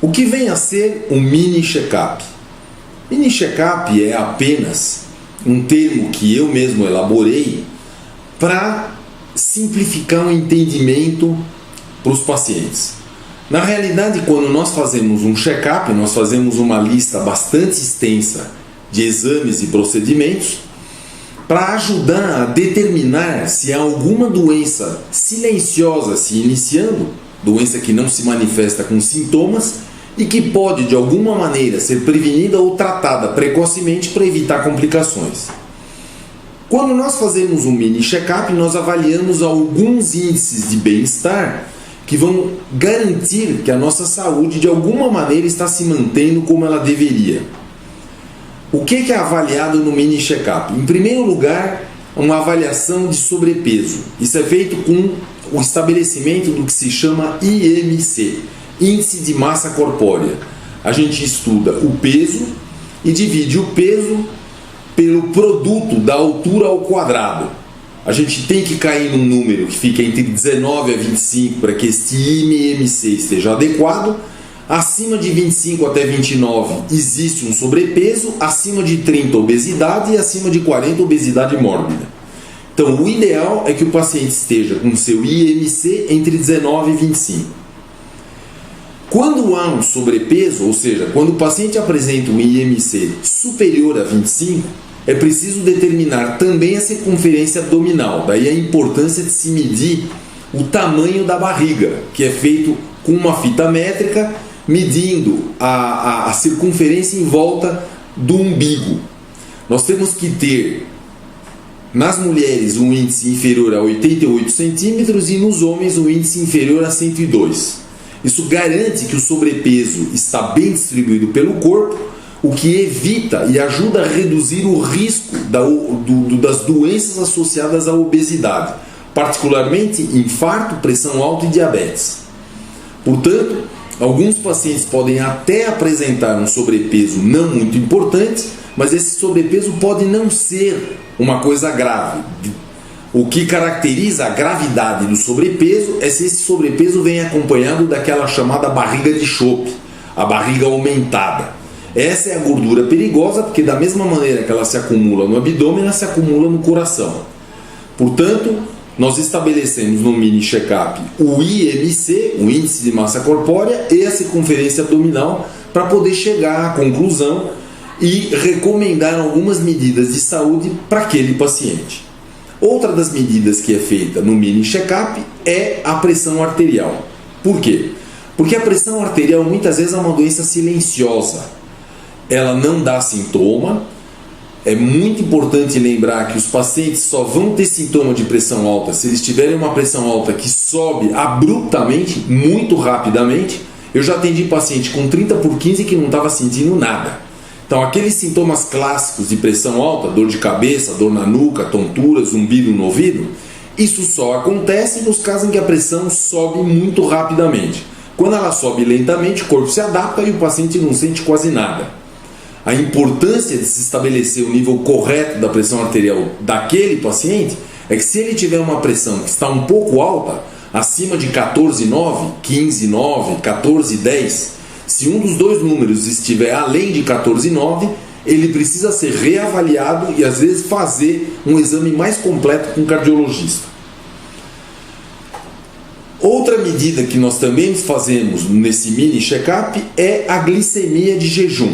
O que vem a ser um mini check-up? Mini check-up é apenas um termo que eu mesmo elaborei para simplificar o entendimento para os pacientes. Na realidade, quando nós fazemos um check-up, nós fazemos uma lista bastante extensa de exames e procedimentos para ajudar a determinar se há alguma doença silenciosa se iniciando, doença que não se manifesta com sintomas e que pode de alguma maneira ser prevenida ou tratada precocemente para evitar complicações. Quando nós fazemos um mini check-up, nós avaliamos alguns índices de bem-estar que vão garantir que a nossa saúde de alguma maneira está se mantendo como ela deveria. O que é avaliado no mini check-up? Em primeiro lugar, uma avaliação de sobrepeso. Isso é feito com o estabelecimento do que se chama IMC, Índice de Massa Corpórea. A gente estuda o peso e divide o peso pelo produto da altura ao quadrado. A gente tem que cair num número que fica entre 19 a 25 para que este IMC esteja adequado. Acima de 25 até 29 existe um sobrepeso, acima de 30 obesidade e acima de 40 obesidade mórbida. Então o ideal é que o paciente esteja com seu IMC entre 19 e 25. Quando há um sobrepeso, ou seja, quando o paciente apresenta um IMC superior a 25, é preciso determinar também a circunferência abdominal. Daí a importância de se medir o tamanho da barriga, que é feito com uma fita métrica, medindo a circunferência em volta do umbigo. Nós temos que ter, nas mulheres, um índice inferior a 88 centímetros e nos homens um índice inferior a 102. Isso garante que o sobrepeso está bem distribuído pelo corpo, o que evita e ajuda a reduzir o risco das doenças associadas à obesidade, particularmente infarto, pressão alta e diabetes. Portanto, alguns pacientes podem até apresentar um sobrepeso não muito importante, mas esse sobrepeso pode não ser uma coisa grave. O que caracteriza a gravidade do sobrepeso é se esse sobrepeso vem acompanhado daquela chamada barriga de chope, a barriga aumentada. Essa é a gordura perigosa, porque da mesma maneira que ela se acumula no abdômen, ela se acumula no coração. Portanto, nós estabelecemos no mini check-up o IMC, o índice de massa corpórea, e a circunferência abdominal para poder chegar à conclusão e recomendar algumas medidas de saúde para aquele paciente. Outra das medidas que é feita no mini check-up é a pressão arterial. Por quê? Porque a pressão arterial muitas vezes é uma doença silenciosa. Ela não dá sintoma. É muito importante lembrar que os pacientes só vão ter sintoma de pressão alta se eles tiverem uma pressão alta que sobe abruptamente, muito rapidamente. Eu já atendi paciente com 30/15 que não estava sentindo nada. Então, aqueles sintomas clássicos de pressão alta, dor de cabeça, dor na nuca, tontura, zumbido no ouvido, isso só acontece nos casos em que a pressão sobe muito rapidamente. Quando ela sobe lentamente, o corpo se adapta e o paciente não sente quase nada. A importância de se estabelecer o nível correto da pressão arterial daquele paciente é que se ele tiver uma pressão que está um pouco alta, acima de 14,9, 15,9, 14,10, se um dos dois números estiver além de 14,9, ele precisa ser reavaliado e às vezes fazer um exame mais completo com o cardiologista. Outra medida que nós também fazemos nesse mini check-up é a glicemia de jejum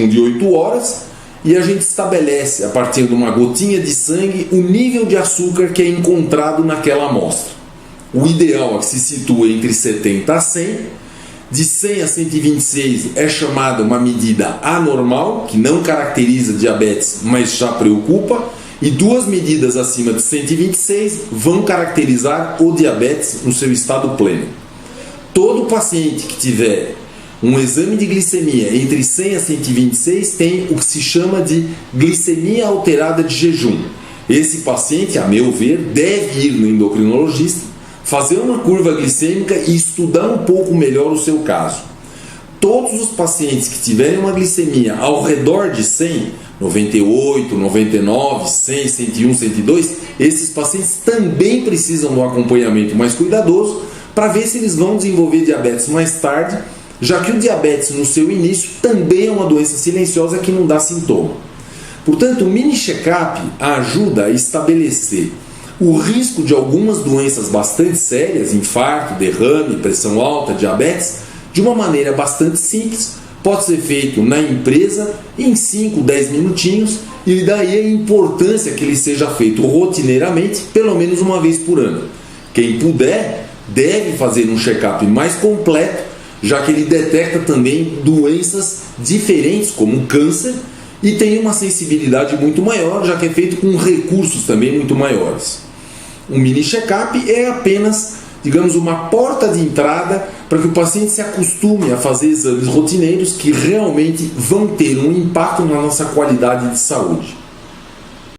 de 8 horas, e a gente estabelece a partir de uma gotinha de sangue o nível de açúcar que é encontrado naquela amostra. O ideal é que se situa entre 70 a 100. De 100 a 126 é chamada uma medida anormal, que não caracteriza diabetes, mas já preocupa, e duas medidas acima de 126 vão caracterizar o diabetes no seu estado pleno. Todo paciente que tiver um exame de glicemia entre 100 a 126 tem o que se chama de glicemia alterada de jejum. Esse paciente, a meu ver, deve ir no endocrinologista, fazer uma curva glicêmica e estudar um pouco melhor o seu caso. Todos os pacientes que tiverem uma glicemia ao redor de 100, 98, 99, 100, 101, 102, esses pacientes também precisam de um acompanhamento mais cuidadoso para ver se eles vão desenvolver diabetes mais tarde já que o diabetes no seu início também é uma doença silenciosa que não dá sintoma. Portanto, o mini check-up ajuda a estabelecer o risco de algumas doenças bastante sérias, infarto, derrame, pressão alta, diabetes, de uma maneira bastante simples. Pode ser feito na empresa em 5, 10 minutinhos, e daí a importância que ele seja feito rotineiramente, pelo menos uma vez por ano. Quem puder, deve fazer um check-up mais completo, já que ele detecta também doenças diferentes, como câncer, e tem uma sensibilidade muito maior, já que é feito com recursos também muito maiores. Um mini check-up é apenas, digamos, uma porta de entrada para que o paciente se acostume a fazer exames rotineiros que realmente vão ter um impacto na nossa qualidade de saúde.